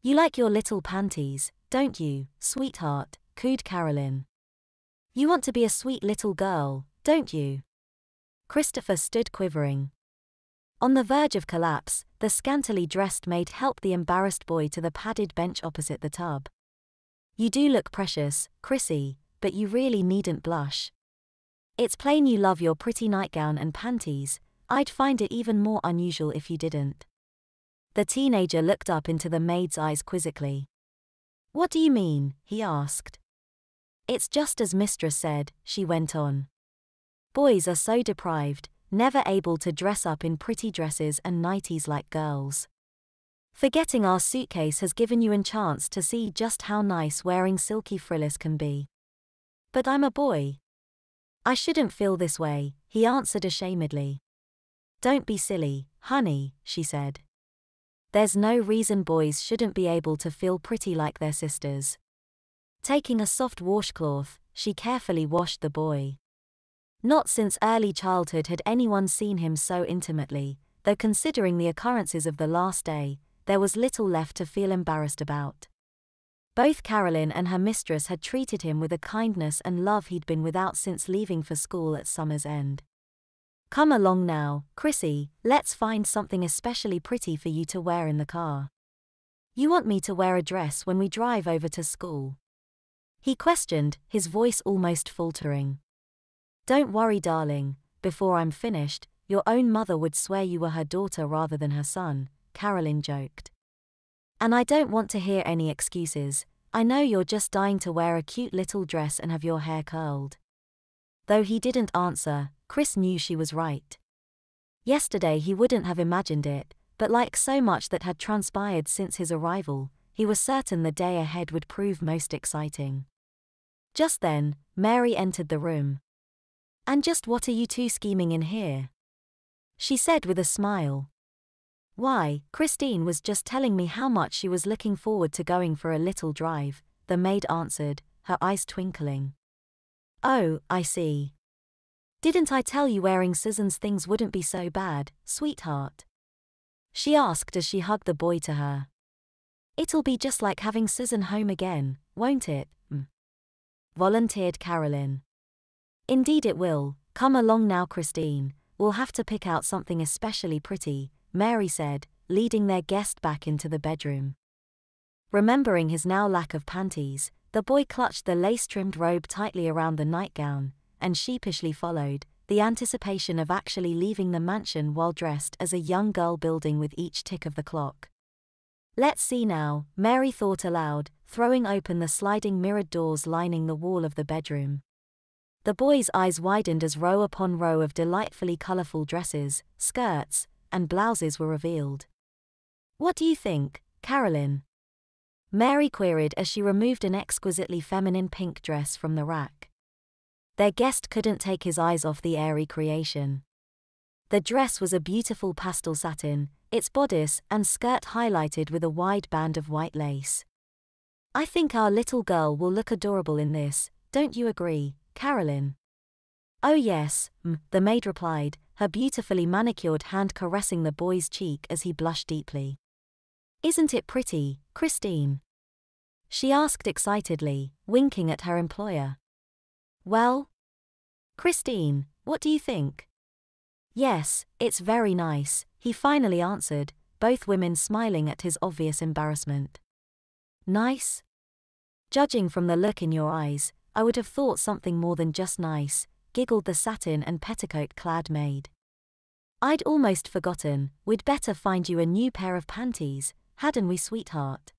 You like your little panties, don't you, sweetheart, cooed Carolyn. You want to be a sweet little girl, don't you? Christopher stood quivering. On the verge of collapse, the scantily dressed maid helped the embarrassed boy to the padded bench opposite the tub. You do look precious, Chrissy, but you really needn't blush. It's plain you love your pretty nightgown and panties. I'd find it even more unusual if you didn't. The teenager looked up into the maid's eyes quizzically. What do you mean? He asked. It's just as Mistress said, she went on. Boys are so deprived, never able to dress up in pretty dresses and nighties like girls. Forgetting our suitcase has given you a chance to see just how nice wearing silky frills can be. But I'm a boy. I shouldn't feel this way, he answered ashamedly. Don't be silly, honey, she said. There's no reason boys shouldn't be able to feel pretty like their sisters. Taking a soft washcloth, she carefully washed the boy. Not since early childhood had anyone seen him so intimately, though considering the occurrences of the last day, there was little left to feel embarrassed about. Both Carolyn and her mistress had treated him with a kindness and love he'd been without since leaving for school at summer's end. Come along now, Chrissy, let's find something especially pretty for you to wear in the car. You want me to wear a dress when we drive over to school? He questioned, his voice almost faltering. Don't worry, darling, before I'm finished, your own mother would swear you were her daughter rather than her son, Carolyn joked. And I don't want to hear any excuses. I know you're just dying to wear a cute little dress and have your hair curled. Though he didn't answer, Chris knew she was right. Yesterday he wouldn't have imagined it, but like so much that had transpired since his arrival, he was certain the day ahead would prove most exciting. Just then, Mary entered the room. And just what are you two scheming in here? She said with a smile. Why, Christine was just telling me how much she was looking forward to going for a little drive, the maid answered, her eyes twinkling. Oh, I see. Didn't I tell you wearing Susan's things wouldn't be so bad, sweetheart? She asked as she hugged the boy to her. It'll be just like having Susan home again, won't it? Volunteered Carolyn. Indeed it will. Come along now, Christine. We'll have to pick out something especially pretty, Mary said, leading their guest back into the bedroom. Remembering his now lack of panties, the boy clutched the lace-trimmed robe tightly around the nightgown, and sheepishly followed, the anticipation of actually leaving the mansion while dressed as a young girl building with each tick of the clock. Let's see now, Mary thought aloud, throwing open the sliding mirrored doors lining the wall of the bedroom. The boy's eyes widened as row upon row of delightfully colorful dresses, skirts, and blouses were revealed. What do you think, Carolyn? Mary queried as she removed an exquisitely feminine pink dress from the rack. Their guest couldn't take his eyes off the airy creation. The dress was a beautiful pastel satin, its bodice and skirt highlighted with a wide band of white lace. I think our little girl will look adorable in this, don't you agree, Carolyn? Oh yes, the maid replied, her beautifully manicured hand caressing the boy's cheek as he blushed deeply. Isn't it pretty, Christine? She asked excitedly, winking at her employer. Well? Christine, what do you think? Yes, it's very nice, he finally answered, both women smiling at his obvious embarrassment. Nice? Judging from the look in your eyes, I would have thought something more than just nice, giggled the satin and petticoat-clad maid. I'd almost forgotten, we'd better find you a new pair of panties, hadn't we, sweetheart?